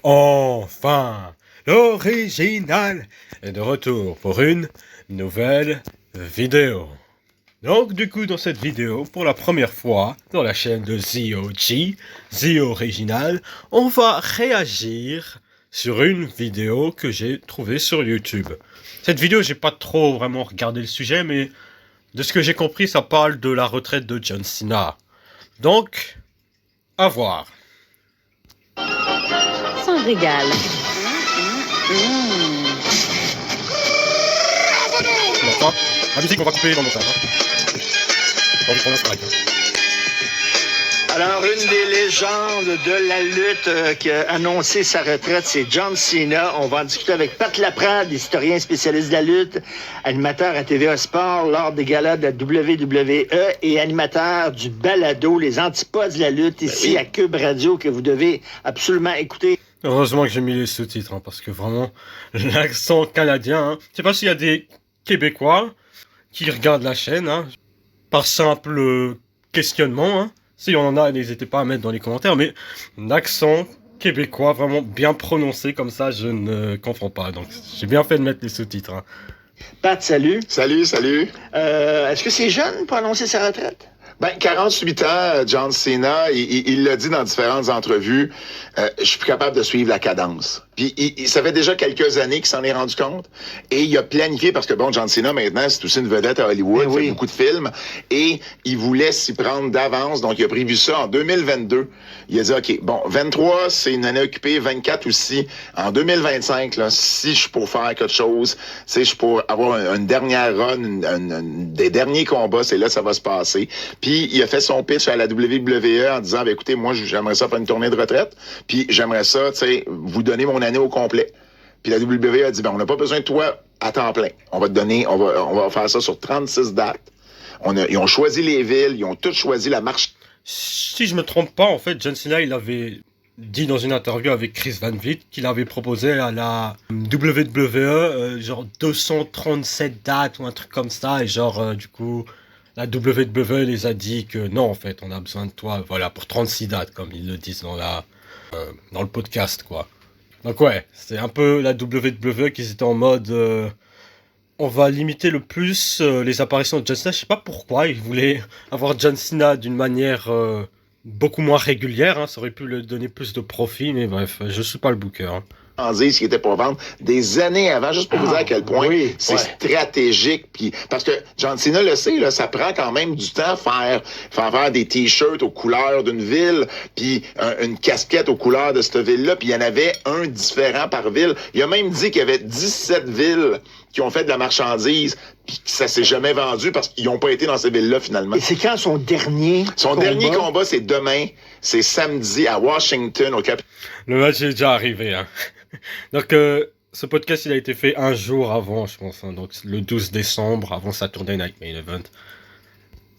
Enfin, l'original est de retour pour une nouvelle vidéo. Donc du coup dans cette vidéo, pour la première fois dans la chaîne de ZOG, The Original, on va réagir sur une vidéo que j'ai trouvée sur YouTube. Cette vidéo, j'ai pas trop vraiment regardé le sujet, mais de ce que j'ai compris, ça parle de la retraite de John Cena. Donc, à voir. Sans régal. D'accord. La musique, on va couper dans le montage. Bon, on laisse pareil. Alors, une des légendes de la lutte qui a annoncé sa retraite, c'est John Cena. On va en discuter avec Pat Laprade, historien spécialiste de la lutte, animateur à TVA Sport lors des galas de la WWE et animateur du balado Les Antipodes de la lutte ici à Cube Radio que vous devez absolument écouter. Heureusement que j'ai mis les sous-titres, parce que vraiment, l'accent canadien, je sais pas s'il y a des Québécois qui regardent la chaîne, par simple questionnement, Si on en a, n'hésitez pas à mettre dans les commentaires, mais l'accent québécois vraiment bien prononcé comme ça, je ne comprends pas. Donc j'ai bien fait de mettre les sous-titres. Pat, salut. Salut. Est-ce que c'est jeune pour annoncer sa retraite? 48 ans, John Cena, il l'a dit dans différentes entrevues, je suis plus capable de suivre la cadence. Puis ça fait déjà quelques années qu'il s'en est rendu compte. Et il a planifié, parce que John Cena, maintenant, c'est aussi une vedette à Hollywood, il fait beaucoup de films. Et il voulait s'y prendre d'avance, donc il a prévu ça en 2022. Il a dit, OK, 23, c'est une année occupée, 24 aussi. En 2025, là, si je suis pour faire quelque chose, si je suis pour avoir une dernière run, des derniers combats, c'est là que ça va se passer. Puis il a fait son pitch à la WWE en disant, écoutez, moi, j'aimerais ça faire une tournée de retraite, puis j'aimerais ça, vous donner mon année au complet. Puis la WWE a dit, on n'a pas besoin de toi à temps plein. On va te donner, on va faire ça sur 36 dates. Ils ont choisi les villes, ils ont tous choisi la marche. Si je me trompe pas, en fait, John Cena, il avait dit dans une interview avec Chris Van Vliet qu'il avait proposé à la WWE genre 237 dates ou un truc comme ça, et du coup, la WWE les a dit que non, en fait, on a besoin de toi, voilà, pour 36 dates, comme ils le disent dans le podcast, quoi. Donc ouais, c'est un peu la WWE qui était en mode on va limiter le plus les apparitions de John Cena. Je sais pas pourquoi, ils voulaient avoir John Cena d'une manière beaucoup moins régulière, ça aurait pu lui donner plus de profit, mais bref, je suis pas le booker. Ce qui était pour vendre des années avant, juste pour vous dire à quel point c'est stratégique. Puis parce que John Cena le sait, là, ça prend quand même du temps faire des t-shirts aux couleurs d'une ville, puis une casquette aux couleurs de cette ville-là, puis il y en avait un différent par ville. Il a même dit qu'il y avait 17 villes qui ont fait de la marchandise, puis que ça s'est jamais vendu parce qu'ils n'ont pas été dans ces villes-là finalement. Et c'est quand son dernier dernier combat, c'est demain, c'est samedi à Washington, au Cap. Le match est déjà arrivé, Donc, ce podcast, il a été fait un jour avant, je pense. Donc, le 12 décembre, avant sa tournée Night Main Event.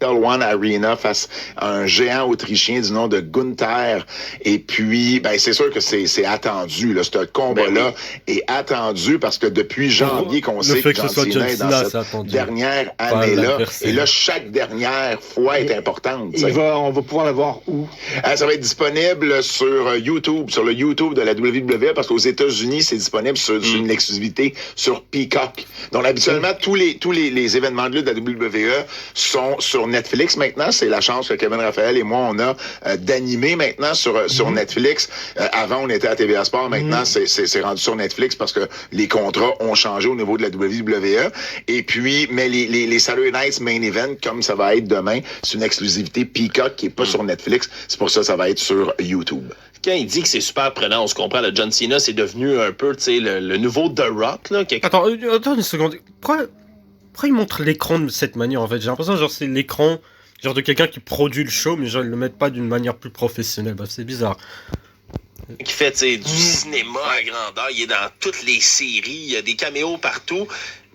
One Arena face à un géant autrichien du nom de Gunther. Et puis, c'est sûr que c'est attendu. Là, ce combat-là est attendu parce que depuis janvier qu'on sait que John Cena est dans cette dernière année-là. Et là, chaque dernière fois est importante. On va pouvoir le voir où? Ça va être disponible sur YouTube, sur le YouTube de la WWE, parce qu'aux États-Unis, c'est disponible sur une exclusivité sur Peacock. Donc, habituellement, tous les événements de lutte de la WWE sont sur Netflix maintenant. C'est la chance que Kevin Raphaël et moi, on a d'animer maintenant sur Netflix. Avant, on était à TVA Sport. Maintenant, c'est rendu sur Netflix parce que les contrats ont changé au niveau de la WWE. Et puis, mais les Saturday Night Main Event, comme ça va être demain, c'est une exclusivité Peacock qui est pas sur Netflix. C'est pour ça que ça va être sur YouTube. Quand il dit que c'est super prenant, on se comprend, le John Cena, c'est devenu un peu, le nouveau The Rock, là. Attends une seconde. Pourquoi il montre l'écran de cette manière, en fait? J'ai l'impression, c'est l'écran, de quelqu'un qui produit le show, mais ils le mettent pas d'une manière plus professionnelle. C'est bizarre. Qui fait, du cinéma à grandeur, il est dans toutes les séries, il y a des caméos partout.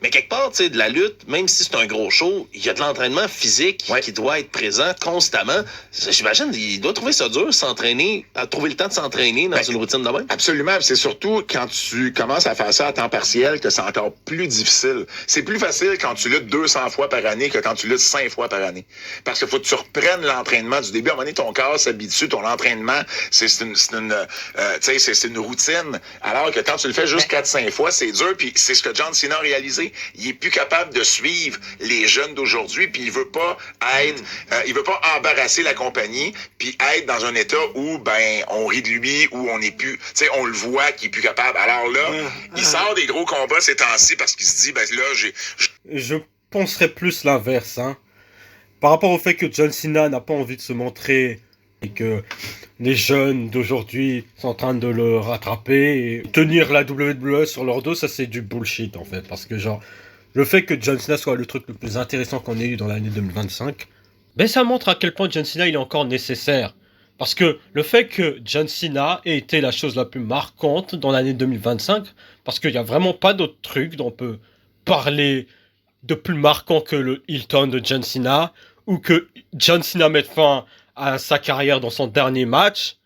Mais quelque part, tu sais, de la lutte, même si c'est un gros show, il y a de l'entraînement physique qui doit être présent constamment. J'imagine, il doit trouver ça dur, trouver le temps de s'entraîner dans une routine de même. Absolument. C'est surtout quand tu commences à faire ça à temps partiel que c'est encore plus difficile. C'est plus facile quand tu luttes 200 fois par année que quand tu luttes 5 fois par année. Parce qu'il faut que tu reprennes l'entraînement du début. À un moment donné, ton corps s'habitue, ton entraînement, c'est une routine. Alors que quand tu le fais juste 4-5 fois, c'est dur. Puis c'est ce que John Cena a réalisé. Il est plus capable de suivre les jeunes d'aujourd'hui. Puis il veut pas embarrasser la compagnie. Puis être dans un état où on rit de lui, où on n'est plus, on le voit qu'il est plus capable. Alors là, il sort des gros combats ces temps-ci parce qu'il se dit, Je penserais plus l'inverse, hein. Par rapport au fait que John Cena n'a pas envie de se montrer et que les jeunes d'aujourd'hui sont en train de le rattraper et tenir la WWE sur leur dos, ça c'est du bullshit en fait. Parce que le fait que John Cena soit le truc le plus intéressant qu'on ait eu dans l'année 2025, ça montre à quel point John Cena il est encore nécessaire. Parce que le fait que John Cena ait été la chose la plus marquante dans l'année 2025, parce qu'il n'y a vraiment pas d'autres trucs dont on peut parler de plus marquant que le Hilton de John Cena, ou que John Cena mette fin à sa carrière dans son dernier match,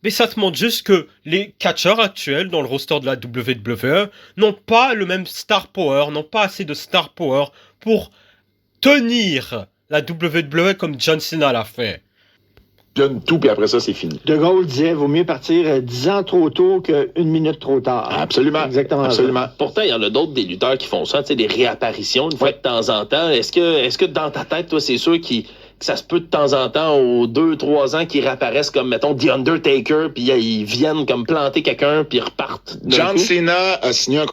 mais ça te montre juste que les catcheurs actuels dans le roster de la WWE n'ont pas le même star power, n'ont pas assez de star power pour tenir la WWE comme John Cena l'a fait. Donne tout, puis après ça, c'est fini. De Gaulle disait, vaut mieux partir 10 ans trop tôt qu'une minute trop tard. Absolument. Exactement. Absolument. Ça. Pourtant, il y en a d'autres des lutteurs qui font ça, tu sais, des réapparitions une fois de temps en temps. Est-ce que dans ta tête, toi, c'est sûr que ça se peut de temps en temps, aux 2-3 ans, qu'ils réapparaissent comme, mettons, The Undertaker, puis ils viennent comme planter quelqu'un, puis ils repartent. John Cena a signé un...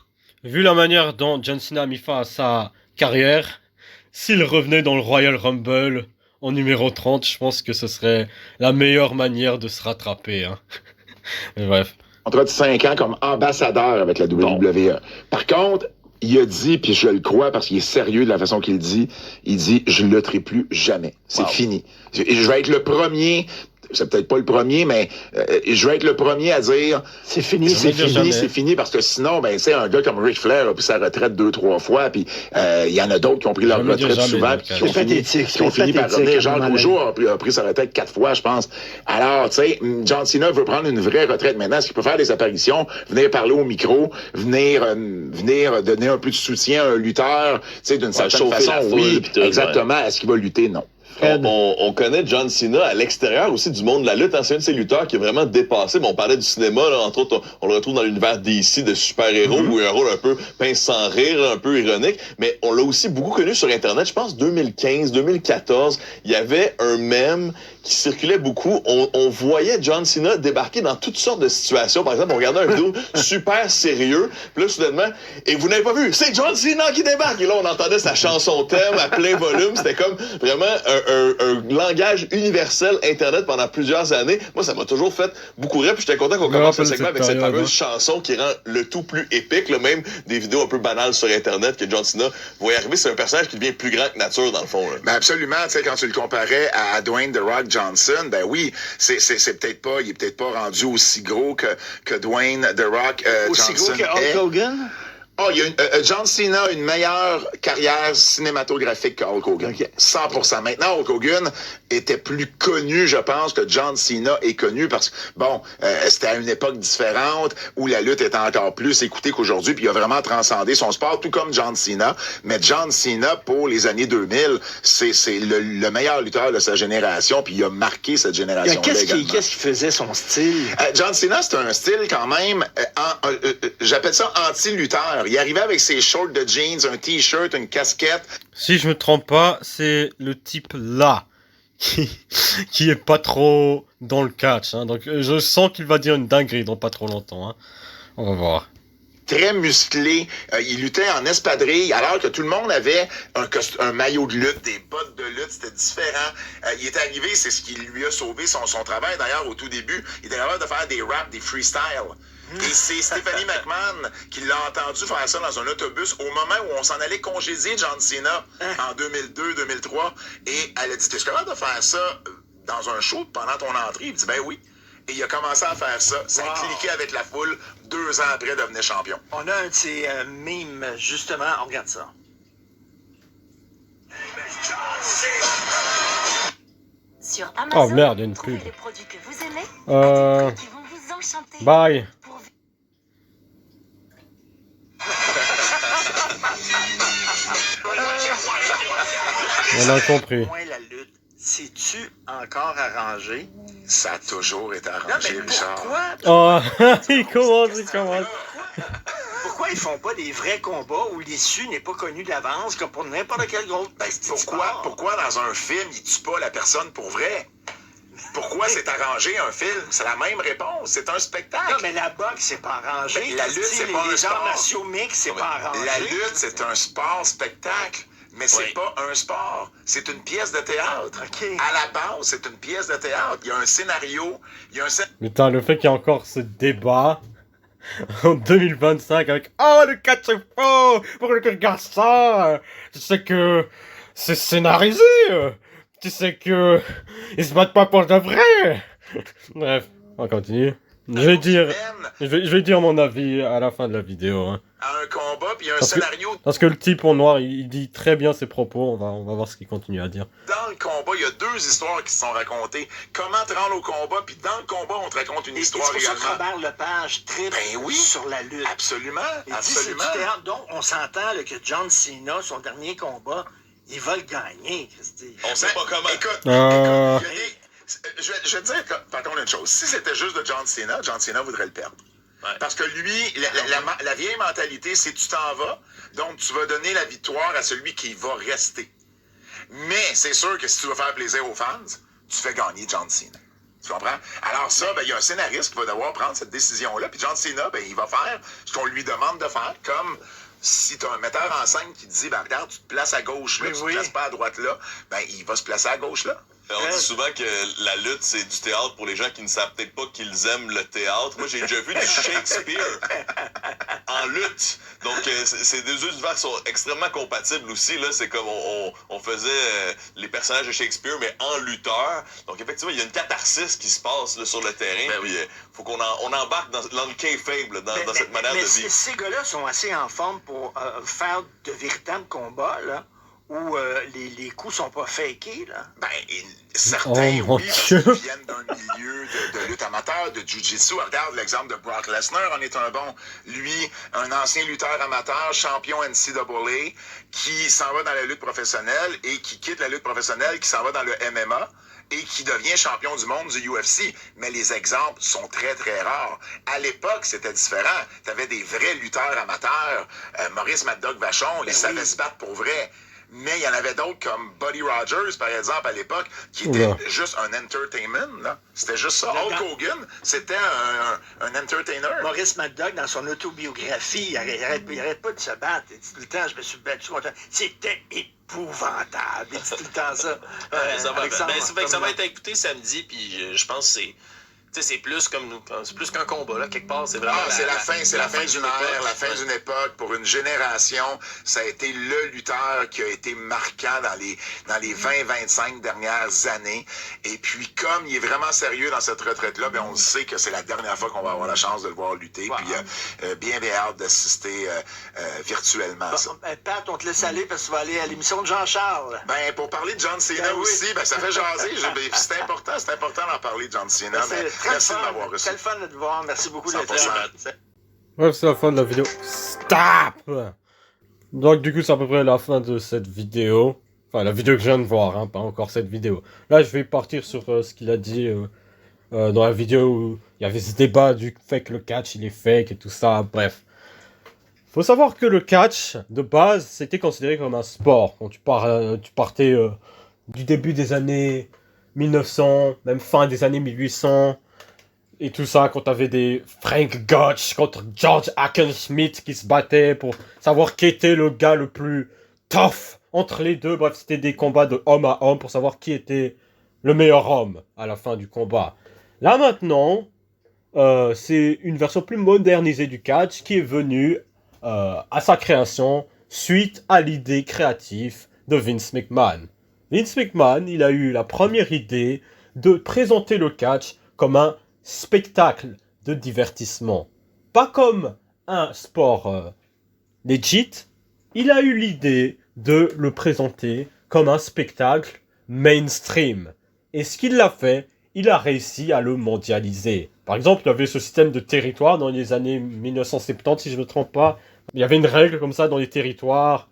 Vu la manière dont John Cena a mis fin à sa carrière, s'il revenait dans le Royal Rumble en numéro 30, je pense que ce serait la meilleure manière de se rattraper. Hein. Mais bref. Contrat de 5 ans comme ambassadeur avec la WWE. Bon. Par contre, il a dit, puis je le crois parce qu'il est sérieux de la façon qu'il dit, il dit « Je ne lutterai plus jamais. C'est fini. Je vais être le premier... » C'est peut-être pas le premier, mais je vais être le premier à dire c'est fini, c'est fini, parce que sinon, un gars comme Ric Flair a pris sa retraite 2-3 fois, puis il y en a d'autres qui ont pris leur retraite souvent, puis qui ont fini par revenir. Jacques Rougeau a pris sa retraite 4 fois, je pense. Alors, tu sais, John Cena veut prendre une vraie retraite maintenant. Est-ce qu'il peut faire des apparitions, venir parler au micro, venir donner un peu de soutien à un lutteur, tu sais, d'une certaine façon? Oui, exactement. Est-ce qu'il va lutter? Non. On connaît John Cena à l'extérieur aussi du monde de la lutte. C'est un de ces lutteurs qui a vraiment dépassé. On parlait du cinéma, là, entre autres, on le retrouve dans l'univers DC de super-héros, où il a un rôle un peu pince sans rire, un peu ironique. Mais on l'a aussi beaucoup connu sur Internet. Je pense 2015, 2014, il y avait un mème qui circulait beaucoup. On voyait John Cena débarquer dans toutes sortes de situations. Par exemple, on regardait une vidéo super sérieux. Puis là, soudainement, et vous n'avez pas vu, c'est John Cena qui débarque. Et là, on entendait sa chanson thème à plein volume. C'était comme vraiment un langage universel Internet pendant plusieurs années. Moi, ça m'a toujours fait beaucoup rire. Puis j'étais content qu'on commence ce segment avec cette fameuse chanson qui rend le tout plus épique. Là, même des vidéos un peu banales sur Internet que John Cena va y arriver. C'est un personnage qui devient plus grand que nature, dans le fond. Là. Absolument. Tu sais, quand tu le comparais à Dwayne The Rock Johnson, oui, c'est peut-être pas, il est peut-être pas rendu aussi gros que Dwayne The Rock aussi Johnson. Aussi gros que Hulk Hogan? John Cena a une meilleure carrière cinématographique que Hulk Hogan. 100%. Maintenant, Hulk Hogan était plus connu, je pense, que John Cena est connu parce que, c'était à une époque différente où la lutte était encore plus écoutée qu'aujourd'hui, puis il a vraiment transcendé son sport, tout comme John Cena. Mais John Cena, pour les années 2000, c'est le meilleur lutteur de sa génération, puis il a marqué cette génération-là. Qu'est-ce qui faisait son style? John Cena, c'est un style quand même, j'appelle ça anti-lutteur. Il arrivait avec ses shorts de jeans, un t-shirt, une casquette. Si je me trompe pas, c'est le type là qui est pas trop dans le catch. Hein. Donc je sens qu'il va dire une dinguerie dans pas trop longtemps. Hein. On va voir. Très musclé. Il luttait en espadrille, alors que tout le monde avait un maillot de lutte, des bottes de lutte, c'était différent. Il est arrivé, c'est ce qui lui a sauvé son travail. D'ailleurs, au tout début, il était capable de faire des raps, des freestyles. Et c'est Stephanie McMahon qui l'a entendu faire ça dans un autobus au moment où on s'en allait congédier John Cena en 2002-2003. Et elle a dit, t'es capable de faire ça dans un show pendant ton entrée? Il dit, ben oui. Et il a commencé à faire ça. Ça a cliqué avec la foule. 2 ans après, devenait champion. On a un de ces mimes, justement. On regarde ça. Sur Amazon, Oh merde, une trouvez pub. les produits que vous aimez à des prix qui vont vous enchanter. Bye. Pour- On a compris. Au moins la lutte, c'est-tu encore arrangé? Ça a toujours été Non, arrangé, mais Richard. pourquoi? Oh, il commence. Pourquoi ils font pas des vrais combats où l'issue n'est pas connue d'avance, comme pour n'importe quel autre petit sport? Pourquoi dans un film, il tue pas la personne pour vrai? Pourquoi c'est arrangé un film? C'est la même réponse. C'est un spectacle. Non, mais la boxe, c'est pas arrangé. Mais la lutte, c'est pas un Les arts sport. martiaux mixtes, c'est pas arrangé. La lutte, c'est un sport-spectacle. Mais c'est Oui. pas un sport. C'est une pièce de théâtre. OK. À la base, c'est une pièce de théâtre. Il y a un scénario. Il y a un Putain, le fait qu'il y ait encore ce débat en 2025 avec oh le catch est faux, pourquoi tu regardes ça? Tu sais que c'est scénarisé, tu sais que ils se battent pas pour de vrai. Bref, on continue. Je vais dire mon avis à la fin de la vidéo. Hein. à un combat, puis il y a un Parce que- scénario. Parce que le type en noir, il dit très bien ses propos. On va voir ce qu'il continue à dire. Dans le combat, il y a 2 histoires qui se sont racontées. Comment te rendre au combat, puis dans le combat, on te raconte une Et c'est histoire pour ça que également. Robert Lepage tripe Ben oui. sur la lutte. Absolument, Il dit absolument. c'est du théâtre. Donc, on s'entend là, que John Cena, son dernier combat, il va le gagner, Christy. On sait pas comment. Écoute, Euh. il y a je vais te dire, par contre, une chose. Si c'était juste de John Cena voudrait le perdre. Ouais. Parce que lui, la vieille mentalité, c'est tu t'en vas, donc tu vas donner la victoire à celui qui va rester. Mais c'est sûr que si tu veux faire plaisir aux fans, tu fais gagner John Cena. Tu comprends? Alors ça, ben, il y a un scénariste qui va devoir prendre cette décision-là, puis John Cena, ben, il va faire ce qu'on lui demande de faire, comme si tu as un metteur en scène qui te dit, ben, regarde, tu te places à gauche là, Oui, tu oui. te places pas à droite là, ben, il va se placer à gauche là. On dit souvent que la lutte, c'est du théâtre pour les gens qui ne savent peut-être pas qu'ils aiment le théâtre. Moi, j'ai déjà vu du Shakespeare en lutte. Donc, ces deux univers sont extrêmement compatibles aussi. Là, c'est comme on faisait les personnages de Shakespeare, mais en lutteur. Donc, effectivement, il y a une catharsis qui se passe là, sur le terrain. Ben Puis, faut qu'on on embarque dans le kayfabe, là, dans cette manière mais de vivre. ces gars-là sont assez en forme pour faire de véritables combats, là, où les coups sont pas fakés, là. Ben, certains, Oh, mon oui, parce Dieu. qu'ils viennent d'un milieu de lutte amateur, de jiu-jitsu. Regarde l'exemple de Brock Lesnar, en est un bon. Lui, un ancien lutteur amateur, champion NCAA, qui s'en va dans la lutte professionnelle et qui quitte la lutte professionnelle, qui s'en va dans le MMA et qui devient champion du monde du UFC. Mais les exemples sont très, très rares. À l'époque, c'était différent. Tu avais des vrais lutteurs amateurs. Maurice Mad Dog Vachon, il savait se battre pour vrai. Mais il y en avait d'autres comme Buddy Rogers, par exemple, à l'époque, qui était Oula. juste un entertainment. Là. C'était juste ça. Là, Hulk dans- Hogan, c'était un entertainer. Maurice Mad Dog, dans son autobiographie, il arrête pas de se battre. Il dit tout le temps, je me suis battu contre... C'était épouvantable. Il dit tout le temps ça. Ça va, Alexandre, ben, ça fait que ça va comme- être écouté samedi, puis je pense que c'est plus comme c'est plus qu'un combat là quelque part, c'est vraiment Ah, c'est la fin d'une ère, époque. la fin d'une époque. Pour une génération, ça a été le lutteur qui a été marquant dans les 20-25 dernières années. Et puis, comme il est vraiment sérieux dans cette retraite-là, ben, on sait que c'est la dernière fois qu'on va avoir la chance de le voir lutter. Wow. Puis, bien hâte d'assister virtuellement à ça. Bon, Pat, on te laisse aller parce que tu vas aller à l'émission de Jean-Charles. Ben, pour parler de John Cena Ben oui. aussi, ben, ça fait jaser. C'est important d'en parler de John Cena. C'est Mais très merci de fun. m'avoir reçu. C'est le fun de te voir. Merci beaucoup d'être 100%. là. Bref, c'est la fin de la vidéo. Stop! Donc du coup, c'est à peu près la fin de cette vidéo. Enfin, la vidéo que je viens de voir, hein, pas encore cette vidéo. Là, je vais partir sur ce qu'il a dit dans la vidéo où il y avait ce débat du fait que le catch, il est fake et tout ça. Bref. Faut savoir que le catch, de base, c'était considéré comme un sport. Quand tu partais du début des années 1900, même fin des années 1800... Et tout ça, quand t'avais des Frank Gotch contre George Hackenschmidt qui se battaient pour savoir qui était le gars le plus tough entre les deux. Bref, c'était des combats de homme à homme pour savoir qui était le meilleur homme à la fin du combat. Là maintenant, c'est une version plus modernisée du catch qui est venue à sa création suite à l'idée créative de Vince McMahon. Vince McMahon, il a eu la première idée de présenter le catch comme un spectacle de divertissement, pas comme un sport legit, il a eu l'idée de le présenter comme un spectacle mainstream. Et ce qu'il a fait, il a réussi à le mondialiser. Par exemple, il y avait ce système de territoire dans les années 1970, si je ne me trompe pas. Il y avait une règle comme ça dans les territoires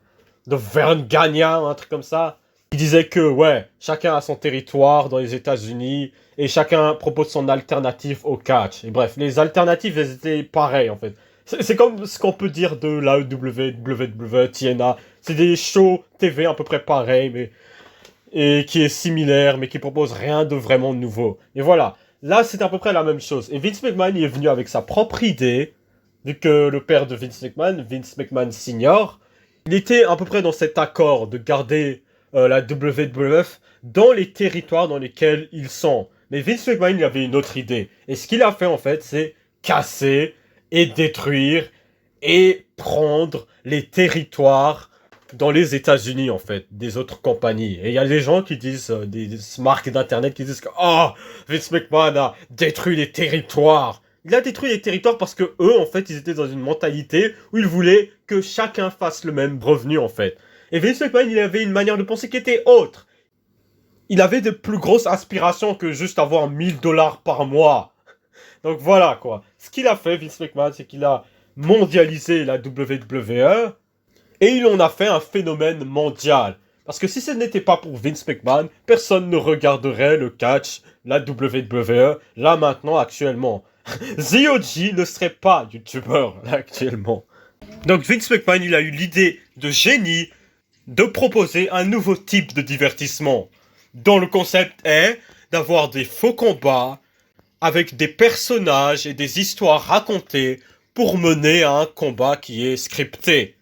de Verne-Gagnant, un truc comme ça. Il disait que, ouais, chacun a son territoire dans les États-Unis et chacun propose son alternative au catch. Et bref, les alternatives, elles étaient pareilles, en fait. C'est comme ce qu'on peut dire de l'AEW, WWE, TNA. C'est des shows TV à peu près pareils, mais et qui est similaire, mais qui propose rien de vraiment nouveau. Et voilà, là c'est à peu près la même chose. Et Vince McMahon il est venu avec sa propre idée, vu que le père de Vince McMahon Senior, il était à peu près dans cet accord de garder la WWF dans les territoires dans lesquels ils sont. Mais Vince McMahon il avait une autre idée. Et ce qu'il a fait en fait, c'est casser et détruire et prendre les territoires dans les États-Unis, en fait, des autres compagnies. Et il y a des gens qui disent, des marques d'internet qui disent que, oh, Vince McMahon a détruit les territoires. Il a détruit les territoires parce que eux, en fait, ils étaient dans une mentalité où ils voulaient que chacun fasse le même revenu, en fait. Et Vince McMahon, il avait une manière de penser qui était autre. Il avait de plus grosses aspirations que juste avoir $1000 par mois. Donc voilà, quoi. Ce qu'il a fait, Vince McMahon, c'est qu'il a mondialisé la WWE. Et il en a fait un phénomène mondial. Parce que si ce n'était pas pour Vince McMahon, personne ne regarderait le catch, la WWE, là maintenant, actuellement. ZOG ne serait pas youtubeur, là actuellement. Donc Vince McMahon, il a eu l'idée de génie de proposer un nouveau type de divertissement. Dont le concept est d'avoir des faux combats avec des personnages et des histoires racontées pour mener à un combat qui est scripté.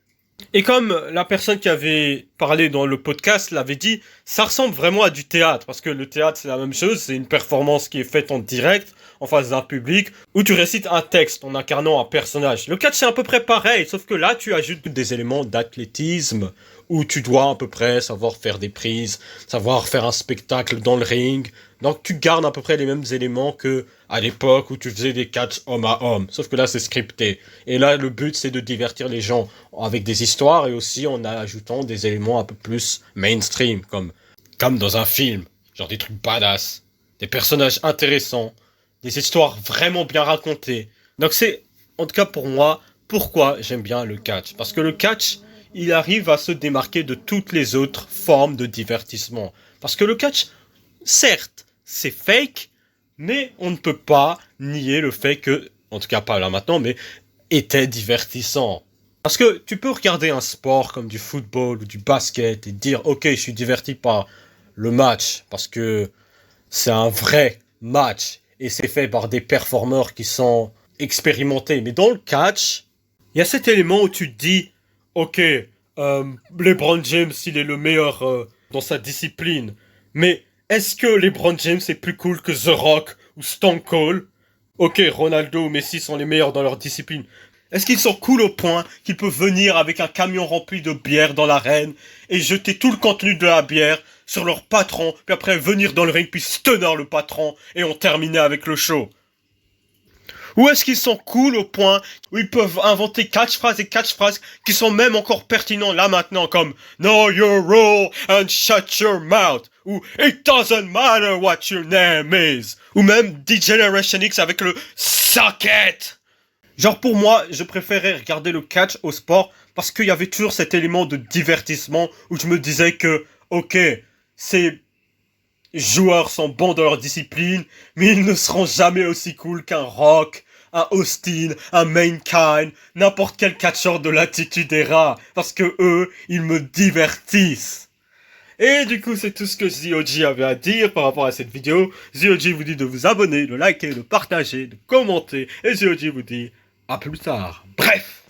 Et comme la personne qui avait parlé dans le podcast l'avait dit, ça ressemble vraiment à du théâtre. Parce que le théâtre, c'est la même chose. C'est une performance qui est faite en direct, en face d'un public, où tu récites un texte en incarnant un personnage. Le catch, c'est à peu près pareil, sauf que là, tu ajoutes des éléments d'athlétisme, où tu dois à peu près savoir faire des prises, savoir faire un spectacle dans le ring. Donc tu gardes à peu près les mêmes éléments que à l'époque où tu faisais des catchs homme à homme. Sauf que là, c'est scripté. Et là, le but, c'est de divertir les gens avec des histoires et aussi en ajoutant des éléments un peu plus mainstream, comme dans un film. Genre des trucs badass, des personnages intéressants, des histoires vraiment bien racontées. Donc c'est, en tout cas pour moi, pourquoi j'aime bien le catch. Parce que le catch, il arrive à se démarquer de toutes les autres formes de divertissement. Parce que le catch, certes, c'est fake, mais on ne peut pas nier le fait que, en tout cas pas là maintenant, mais était divertissant. Parce que tu peux regarder un sport comme du football ou du basket et dire « Ok, je suis diverti par le match parce que c'est un vrai match et c'est fait par des performeurs qui sont expérimentés. » Mais dans le catch, il y a cet élément où tu te dis « Ok, LeBron James, il est le meilleur dans sa discipline, mais... est-ce que LeBron James est plus cool que The Rock ou Stone Cold? Ok, Ronaldo ou Messi sont les meilleurs dans leur discipline. Est-ce qu'ils sont cool au point qu'ils peuvent venir avec un camion rempli de bière dans l'arène et jeter tout le contenu de la bière sur leur patron, puis après venir dans le ring puis stunner le patron et on termine avec le show? Ou est-ce qu'ils sont cool au point où ils peuvent inventer catchphrases et catchphrases qui sont même encore pertinents là maintenant comme Know your role and shut your mouth ou It doesn't matter what your name is ou même D-Generation X avec le socket. Genre pour moi, je préférais regarder le catch au sport parce qu'il y avait toujours cet élément de divertissement où je me disais que ok, ces joueurs sont bons dans leur discipline, mais ils ne seront jamais aussi cool qu'un Rock, un Austin, un Mankind, n'importe quel catcheur de l'attitude era, parce que eux, ils me divertissent. Et du coup, c'est tout ce que ZOG avait à dire par rapport à cette vidéo. ZOG vous dit de vous abonner, de liker, de partager, de commenter, et ZOG vous dit à plus tard. Bref.